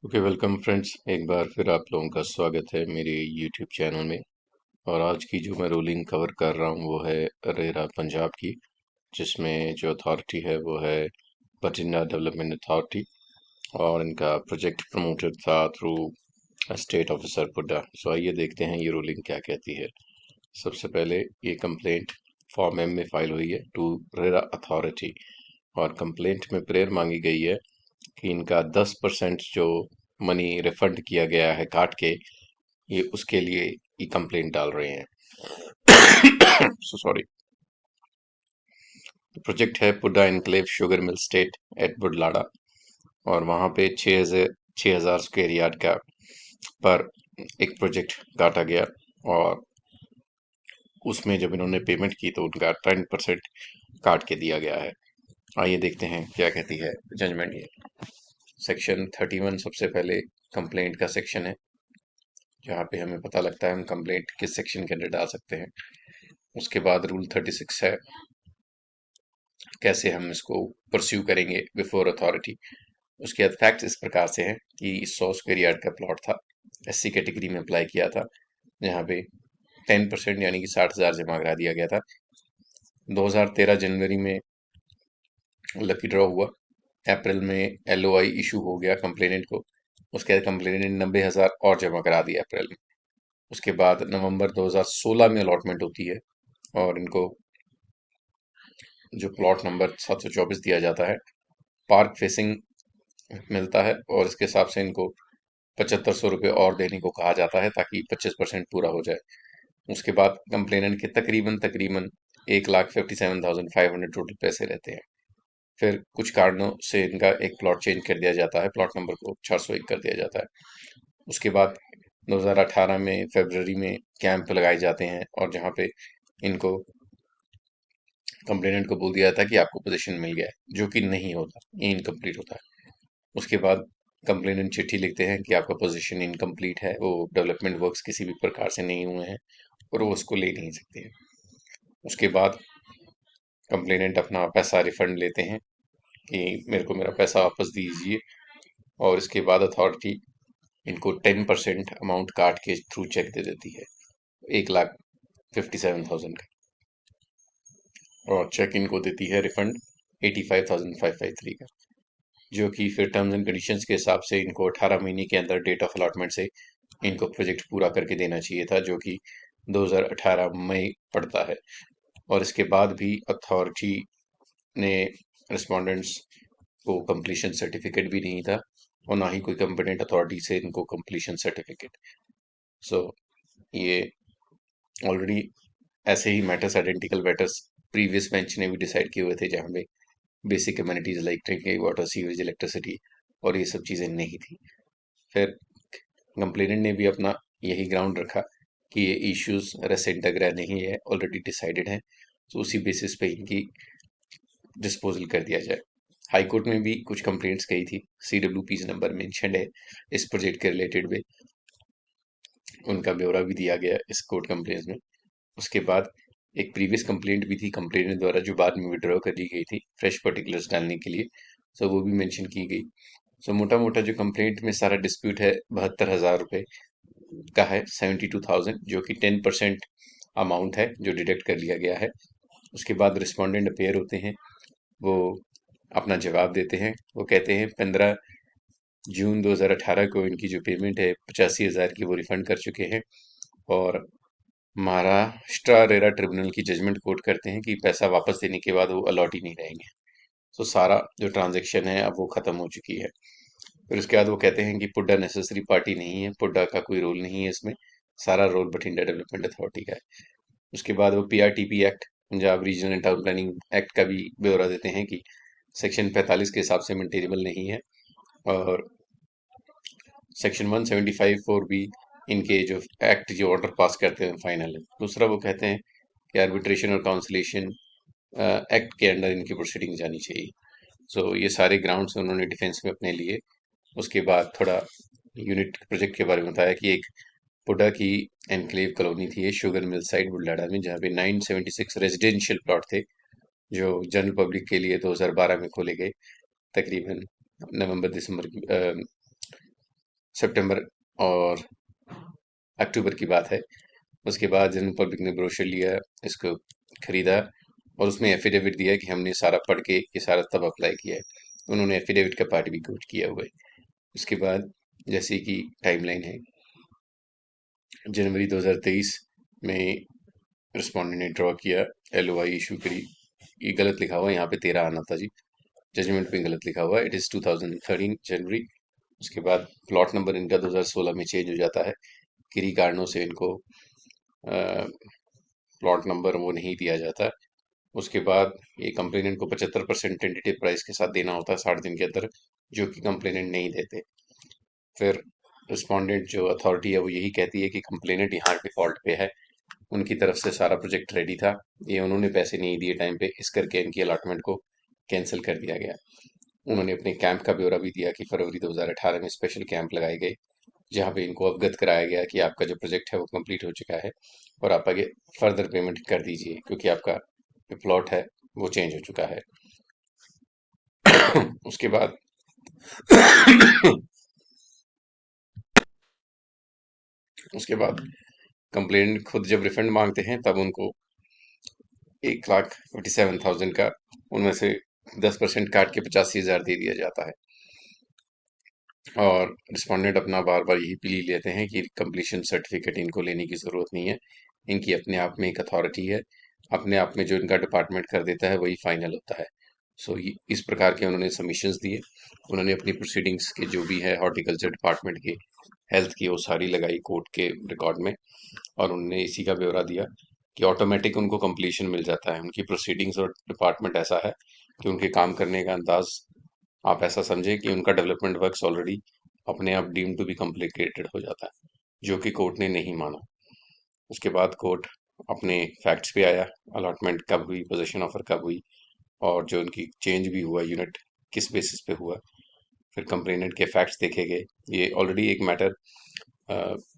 Okay, welcome friends. एक बार फिर आप लोगों का स्वागत है मेरे यूट्यूब चैनल में। और आज की जो मैं रूलिंग कवर कर रहा हूँ वो है रेरा पंजाब की, जिसमें जो अथॉरिटी है वो है बठिंडा डेवलपमेंट अथॉरिटी। और इनका प्रोजेक्ट प्रमोटेड था थ्रू स्टेट ऑफिसर पुड्डा। सो आइए देखते हैं ये रूलिंग क्या कहती है। सबसे पहले ये कंप्लेंट फॉर्म एम में फाइल हुई है टू रेरा अथॉरिटी, और कंप्लेंट में प्रेयर मांगी गई है कि इनका 10% जो मनी रिफंड किया गया है काट के, ये उसके लिए ये कंप्लेंट डाल रहे हैं। So sorry. प्रोजेक्ट है PUDA enclave sugar mill state at Budhlada, और वहाँ पे 6,000 स्क्वायर यार्ड का पर एक प्रोजेक्ट काटा गया। और उसमें जब इन्होंने पेमेंट की तो उनका 10% काट के दिया गया है। आइए देखते हैं क्या कहती है जजमेंट। ये सेक्शन 31 सबसे पहले कंप्लेंट का सेक्शन है, जहाँ पे हमें पता लगता है हम कंप्लेंट किस सेक्शन के अंदर डाल सकते हैं। उसके बाद रूल 36 है, कैसे हम इसको परस्यू करेंगे बिफोर अथॉरिटी। उसके बाद फैक्ट इस प्रकार से हैं कि 100 स्क्वायर यार्ड का प्लॉट था, एससी कैटेगरी में अप्लाई किया था, जहाँ पे 10% यानी कि 60,000 जमा करा दिया गया था। 2013 जनवरी में लकी ड्रॉ हुआ, अप्रैल में एलओआई इशू हो गया कंप्लेनेंट को। उसके बाद कंप्लेनेंट ने 90,000 और जमा करा दिया अप्रैल में। उसके बाद नवंबर 2016 में अलॉटमेंट होती है, और इनको जो प्लॉट नंबर 724 दिया जाता है, पार्क फेसिंग मिलता है, और इसके हिसाब से इनको 7,500 रुपये और देने को कहा जाता है ताकि 25% पूरा हो जाए। उसके बाद कंप्लेनेंट के तकरीबन तकरीबन 1,57,500 टोटल पैसे रहते हैं। फिर कुछ कारणों से इनका एक प्लॉट चेंज कर दिया जाता है, प्लॉट नंबर को 401 कर दिया जाता है। उसके बाद 2018 में फरवरी में कैंप लगाए जाते हैं, और जहाँ पे इनको कंप्लेनेंट को बोल दिया था कि आपको पोजीशन मिल गया है, जो कि नहीं होता, ये इनकम्प्लीट होता है। उसके बाद कंप्लेनेंट चिट्ठी लिखते हैं कि आपका पोजीशन इनकम्प्लीट है, वो डेवलपमेंट वर्क्स किसी भी प्रकार से नहीं हुए हैं और वो उसको ले नहीं सकते हैं। उसके बाद कंप्लेनेंट अपना पैसा रिफंड लेते हैं कि मेरे को मेरा पैसा वापस दीजिए, और इसके बाद अथॉरिटी इनको 10% अमाउंट काट के थ्रू चेक दे देती है, 1,57,000 का। और चेक इनको देती है रिफंड 85,553 का, जो कि फिर टर्म्स एंड कंडीशंस के हिसाब से इनको 18 महीने के अंदर डेट ऑफ अलॉटमेंट से इनको प्रोजेक्ट पूरा करके देना चाहिए था, जो कि 2018 मई पड़ता है। और इसके बाद भी अथॉरिटी ने रिस्पोंडेंट्स को कंप्लीशन सर्टिफिकेट भी नहीं था, और ना ही कोई कंपिटेंट अथॉरिटी से इनको कंप्लीशन सर्टिफिकेट। सो ये ऑलरेडी ऐसे ही matters, identical matters previous bench ने भी डिसाइड किए हुए थे, जहाँ पे basic communities like drinking water, sewage, electricity और ये सब चीज़ें नहीं थी। फिर कंप्लेनेंट ने भी अपना यही ग्राउंड रखा कि ये इश्यूज रेसेंट अग्रा नहीं है, ऑलरेडी डिसाइडेड है, तो उसी बेसिस पे इनकी डिस्पोजल कर दिया जाए। हाई कोर्ट में भी कुछ कंप्लेंट्स गई थी, CWP's नंबर मेंशन है इस प्रोजेक्ट के रिलेटेड में, उनका ब्यौरा भी दिया गया इस कोर्ट कंप्लेंट्स में। उसके बाद एक प्रीवियस कंप्लेंट भी थी कंप्लेनेंट द्वारा, जो बाद में विड्रॉ कर दी गई थी फ्रेश पर्टिकुलर्स डालने के लिए, सो वो भी मेंशन की गई। सो मोटा मोटा जो कंप्लेंट में सारा डिस्प्यूट है 72,000 रुपये का है, 72,000, जो कि 10% अमाउंट है जो डिडक्ट कर लिया गया है। उसके बाद रिस्पोंडेंट अपेयर होते हैं, वो अपना जवाब देते हैं। वो कहते हैं 15 जून 2018 को इनकी जो पेमेंट है 85,000 की, वो रिफंड कर चुके हैं, और महाराष्ट्र रेरा ट्रिब्यूनल की जजमेंट कोट करते हैं कि पैसा वापस देने के बाद वो अलॉट ही नहीं रहेंगे। तो सारा जो ट्रांजैक्शन है अब वो खत्म हो चुकी है। फिर उसके बाद वो कहते हैं कि पुड्डा नेसेसरी पार्टी नहीं है, पुड्डा का कोई रोल नहीं है इसमें, सारा रोल बठिंडा डेवलपमेंट अथॉरिटी का है। उसके बाद वो PRTP act, Punjab regional and town planning act का भी ब्यौरा देते हैं कि सेक्शन 45 के हिसाब से मेंटेनेबल नहीं है, और सेक्शन 175(4) भी इनके जो एक्ट जो ऑर्डर पास करते हैं फाइनल है। दूसरा वो कहते हैं कि आर्बिट्रेशन और काउंसलेशन एक्ट के अंडर इनकी प्रोसीडिंग जानी चाहिए। सो ये सारे ग्राउंड्स उन्होंने डिफेंस में अपने लिए। उसके बाद थोड़ा यूनिट प्रोजेक्ट के बारे में बताया कि एक पुडा की एनक्लेव कॉलोनी थी ये शुगर मिल साइड बुल्लाडा में, जहाँ पे 976 रेजिडेंशियल प्लॉट थे, जो जनरल पब्लिक के लिए 2012 में खोले गए, तकरीबन नवंबर दिसंबर की सितंबर और अक्टूबर की बात है। उसके बाद जनरल पब्लिक ने ब्रोशर लिया, इसको खरीदा और उसमें एफिडेविट दिया कि हमने सारा पढ़ के ये सारा तब अप्लाई किया है। उन्होंने एफिडेविट का पार्ट भी कोट किया हुआ है। उसके बाद जैसे कि टाइमलाइन है, जनवरी 2023 में रिस्पॉन्डेंट ने ड्रॉ किया, एलओआई इशू करी। ये गलत लिखा हुआ है, यहाँ पे 13 आना था जी, जजमेंट में गलत लिखा हुआ है, इट इज़ 2013 जनवरी। उसके बाद प्लॉट नंबर इनका 2016 में चेंज हो जाता है, किन्हीं कारणों से इनको प्लॉट नंबर वो नहीं दिया जाता। उसके बाद ये कंप्लेनेंट को 75% टेंटेटिव प्राइस के साथ देना होता है 60 दिन के अंदर, जो कि कंप्लेनेंट नहीं देते। फिर रिस्पॉन्डेंट जो अथॉरिटी है वो यही कहती है कि कंप्लेनेंट यहाँ डिफॉल्ट पे है, उनकी तरफ से सारा प्रोजेक्ट रेडी था, ये उन्होंने पैसे नहीं दिए टाइम पे, इस करके इनकी अलॉटमेंट को कैंसिल कर दिया गया। उन्होंने अपने कैंप का ब्यौरा भी दिया कि फरवरी 2018 में स्पेशल कैंप लगाए गए, जहाँ पे इनको अवगत कराया गया कि आपका जो प्रोजेक्ट है वो कंप्लीट हो चुका है और आप आगे फर्दर पेमेंट कर दीजिए, क्योंकि आपका जो प्लॉट है वो चेंज हो चुका है। उसके बाद उसके बाद कंप्लेंट खुद जब रिफंड मांगते हैं तब उनको 1,57,000 का, उनमें से 10% काट के 85,000 दे दिया जाता है। और रिस्पॉन्डेंट अपना बार बार यही प्ली लेते हैं कि कंप्लीशन सर्टिफिकेट इनको लेने की ज़रूरत नहीं है, इनकी अपने आप में एक अथॉरिटी है, अपने आप में जो इनका डिपार्टमेंट कर देता है वही फाइनल होता है। सो इस प्रकार के उन्होंने सबमिशंस दिए। उन्होंने अपनी प्रोसीडिंग्स के जो भी है हॉर्टिकल्चर डिपार्टमेंट की, हेल्थ की, वो सारी लगाई कोर्ट के रिकॉर्ड में, और उन्होंने इसी का ब्यौरा दिया कि ऑटोमेटिक उनको कंप्लीशन मिल जाता है। उनकी प्रोसीडिंग्स और डिपार्टमेंट ऐसा है कि उनके काम करने का अंदाज, आप ऐसा समझें कि उनका डेवलपमेंट वर्क्स ऑलरेडी अपने आप डीम टू बी कॉम्प्लिकेटेड हो जाता है, जो कि कोर्ट ने नहीं माना। उसके बाद कोर्ट अपने फैक्ट्स पे आया, अलॉटमेंट कब हुई, पोजीशन ऑफर कब हुई, और जो उनकी चेंज भी हुआ यूनिट किस बेसिस पे हुआ। फिर कंप्लेनेंट के फैक्ट्स देखे गए। ये ऑलरेडी एक matter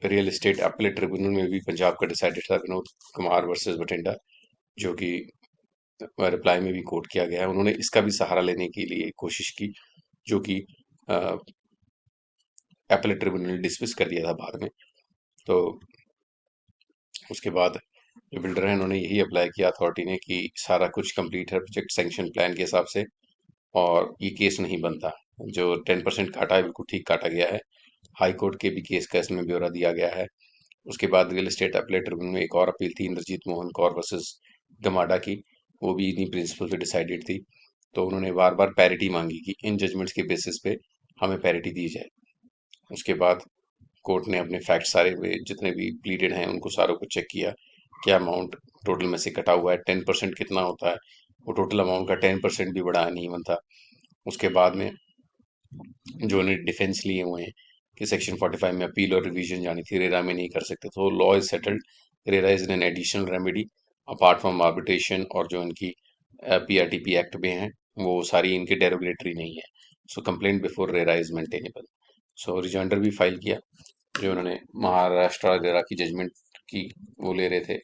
real estate appellate tribunal में भी पंजाब का डिसाइडेड था, विनोद कुमार वर्सेस बठिंडा, जो कि रिप्लाई में भी कोट किया गया है। उन्होंने इसका भी सहारा लेने के लिए कोशिश की, जो कि अपीलेट ट्रिब्यूनल ने डिसमिस कर दिया था बाद में। तो उसके बाद जो बिल्डर है उन्होंने यही अप्लाई किया अथॉरिटी ने कि सारा कुछ कंप्लीट है प्रोजेक्ट सैंक्शन प्लान के हिसाब से, और ये केस नहीं बनता। जो 10% काटा है बिल्कुल ठीक काटा गया है। हाई कोर्ट के भी केस का इसमें ब्यौरा दिया गया है। उसके बाद रियल एस्टेट अपीलेट ट्रिब्यूनल में एक और अपील थी, इंद्रजीत मोहन कौर वर्सेस गमाडा की, वो भी इन्हीं प्रिंसिपल पे डिसाइडेड थी। तो उन्होंने बार बार पैरिटी मांगी कि इन जजमेंट्स के बेसिस पे हमें पैरिटी दी जाए। उसके बाद कोर्ट ने अपने फैक्ट सारे हुए, जितने भी प्लीडेड हैं उनको सारों को चेक किया, क्या अमाउंट टोटल में से कटा हुआ है, 10% कितना होता है, वो टोटल अमाउंट का 10% भी बढ़ाया नहीं बनता। उसके बाद में जो उन्हें डिफेंस लिए हुए हैं कि सेक्शन 45 में अपील और रिवीजन जानी थी, रेरा में नहीं कर सकते, तो law is settled, RERA is an additional remedy apart from arbitration, और जो इनकी पीआरटीपी एक्ट में है वो सारी इनके डेरोगेटरी नहीं है। So complaint before RERA is maintainable. So rejoinder भी फाइल किया, जो उन्होंने महाराष्ट्र वगैरह की जजमेंट की वो ले रहे थे,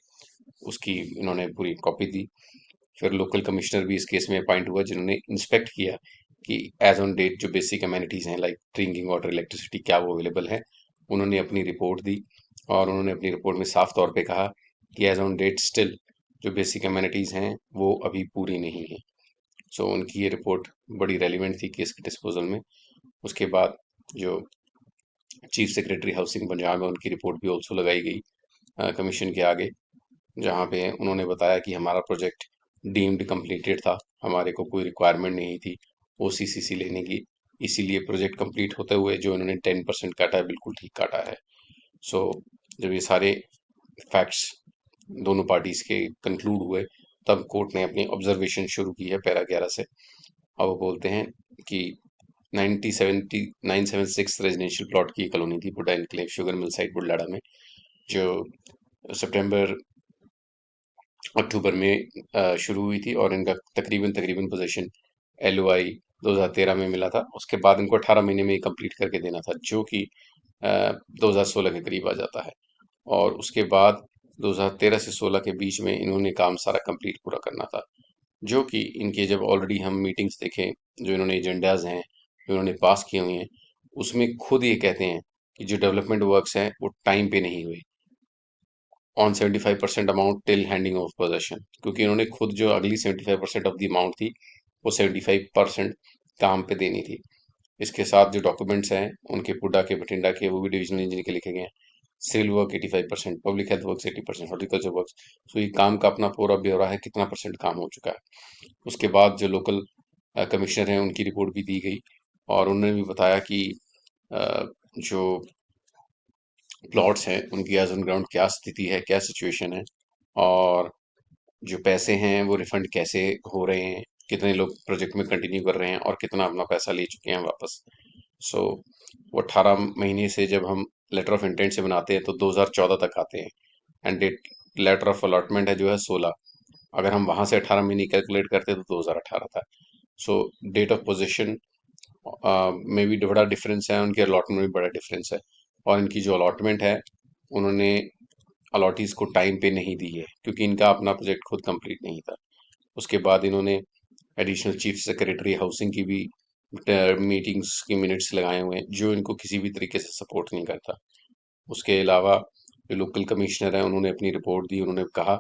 उसकी इन्होंने पूरी कॉपी दी। फिर लोकल कमिश्नर भी इस केस में अपॉइंट हुआ, जिन्होंने इंस्पेक्ट किया कि एज ऑन डेट जो बेसिक अमेनिटीज़ हैं लाइक ड्रिंकिंग वाटर, इलेक्ट्रिसिटी, क्या वो अवेलेबल है। उन्होंने अपनी रिपोर्ट दी, और उन्होंने अपनी रिपोर्ट में साफ तौर पे कहा कि एज ऑन डेट स्टिल जो बेसिक अमेनिटीज़ हैं वो अभी पूरी नहीं है। सो उनकी ये रिपोर्ट बड़ी रेलिवेंट थी केस के डिस्पोजल में। उसके बाद जो चीफ सेक्रेटरी हाउसिंग पंजाब है उनकी रिपोर्ट भी ऑल्सो लगाई गई कमीशन के आगे, जहाँ पे उन्होंने बताया कि हमारा प्रोजेक्ट डीम्ड कंप्लीटेड था, हमारे को कोई रिक्वायरमेंट नहीं थी ओसीसीसी लेने की, इसीलिए प्रोजेक्ट कंप्लीट होते हुए जो इन्होंने 10% काटा है बिल्कुल ठीक काटा है। सो जब ये सारे फैक्ट्स दोनों पार्टीज के कंक्लूड हुए, तब कोर्ट ने अपनी ऑब्जर्वेशन शुरू की है पैरा 11 से। अब वो बोलते हैं कि 976 रेजिडेंशियल प्लॉट की कॉलोनी थी बुड्डा इनक्लेव शुगर मिल साइड बुल्लाड़ा में, जो सितंबर अक्टूबर में शुरू हुई थी, और इनका तकरीबन तकरीबन पोजीशन एलओआई 2013 में मिला था। उसके बाद इनको 18 महीने में कंप्लीट करके देना था, जो कि 2016 के करीब आ जाता है। और उसके बाद 2013 से 16 के बीच में इन्होंने काम सारा कंप्लीट पूरा करना था, जो कि इनके जब ऑलरेडी हम मीटिंग्स देखें, जो इन्होंने एजेंडाज हैं जो इन्होंने पास किए हुए हैं, उसमें खुद ये कहते हैं कि जो डेवलपमेंट वर्क्स हैं वो टाइम पे नहीं हुए on 75% amount till handing of possession, क्योंकि इन्होंने खुद जो अगली 75% ऑफ द अमाउंट थी वो 75% काम पे देनी थी। इसके साथ जो डॉक्यूमेंट्स हैं उनके पुडा के बठिंडा के वो भी डिविजनल इंजीनियर के लिखे गए हैं। Civil work 85%, public health work 80%, horticulture work. तो ये काम का अपना पूरा ब्यौरा है, कितना परसेंट काम हो चुका है। उसके बाद जो लोकल कमिश्नर हैं उनकी रिपोर्ट भी दी गई और उन्होंने भी बताया कि अ, जो प्लॉट्स हैं उनकी एज ऑन ग्राउंड क्या स्थिति है, क्या सिचुएशन है, और जो पैसे हैं वो रिफंड कैसे हो रहे हैं, कितने लोग प्रोजेक्ट में कंटिन्यू कर रहे हैं और कितना अपना पैसा ले चुके हैं वापस। सो वो 18 महीने से जब हम लेटर ऑफ इंटेंट से बनाते हैं तो 2014 तक आते हैं। End date letter of allotment है जो है 16। अगर हम वहां से 18 महीने कैलकुलेट करते हैं तो 2018 था। सो डेट ऑफ पोजीशन में भी बड़ा डिफरेंस है, उनके अलॉटमेंट में भी बड़ा डिफरेंस है। और इनकी जो अलॉटमेंट है उन्होंने अलॉटीज को टाइम पे नहीं दी है क्योंकि इनका अपना प्रोजेक्ट खुद कंप्लीट नहीं था। उसके बाद इन्होंने एडिशनल चीफ सेक्रेटरी हाउसिंग की भी मीटिंग्स की मिनट्स लगाए हुए हैं जो इनको किसी भी तरीके से सपोर्ट नहीं करता। उसके अलावा जो लोकल कमिश्नर हैं उन्होंने अपनी रिपोर्ट दी। उन्होंने कहा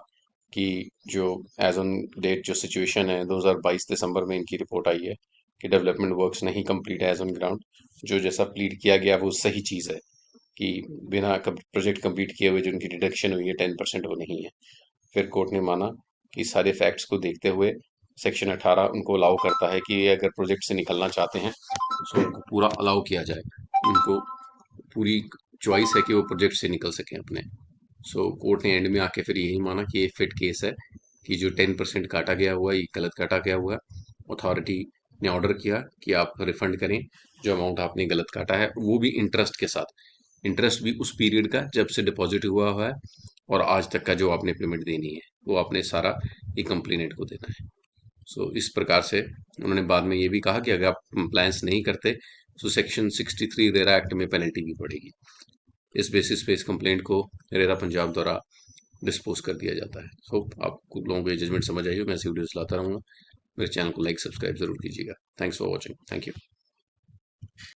कि जो एज ऑन डेट जो सिचुएशन है 2022 दिसंबर में इनकी रिपोर्ट आई है कि डेवलपमेंट वर्क्स नहीं कंप्लीट है एज ऑन ग्राउंड। जो जैसा प्लीड किया गया वो सही चीज़ है कि बिना प्रोजेक्ट कंप्लीट किए हुए जो उनकी डिडक्शन हुई है 10% वो नहीं है। फिर कोर्ट ने माना कि सारे फैक्ट्स को देखते हुए सेक्शन 18 उनको अलाउ करता है कि ये अगर प्रोजेक्ट से निकलना चाहते हैं तो उनको पूरा अलाउ किया जाए। उनको पूरी चॉइस है कि वो प्रोजेक्ट से निकल सकें अपने। सो कोर्ट ने एंड में आके फिर यही माना कि ये फिट केस है कि जो 10% काटा गया हुआ है ये गलत काटा गया हुआ है। अथॉरिटी ने ऑर्डर किया कि आप रिफंड करें जो अमाउंट आपने गलत काटा है, वो भी इंटरेस्ट के साथ। इंटरेस्ट भी उस पीरियड का जब से डिपॉजिट हुआ हुआ है और आज तक का जो आपने पेमेंट देनी है वो आपने सारा ये कंप्लेनेंट को देना है। सो इस प्रकार से उन्होंने बाद में ये भी कहा कि अगर आप कंप्लायंस नहीं करते तो सेक्शन 63 रेरा एक्ट में पेनल्टी भी पड़ेगी। इस बेसिस पे इस कंप्लेंट को रेरा पंजाब द्वारा डिस्पोज कर दिया जाता है। सो आपको लोगों को ये जजमेंट समझ आई हो। मैं ऐसी वीडियोस लाता रहूँगा। मेरे चैनल को लाइक सब्सक्राइब जरूर कीजिएगा। Thanks for watching. Thank you.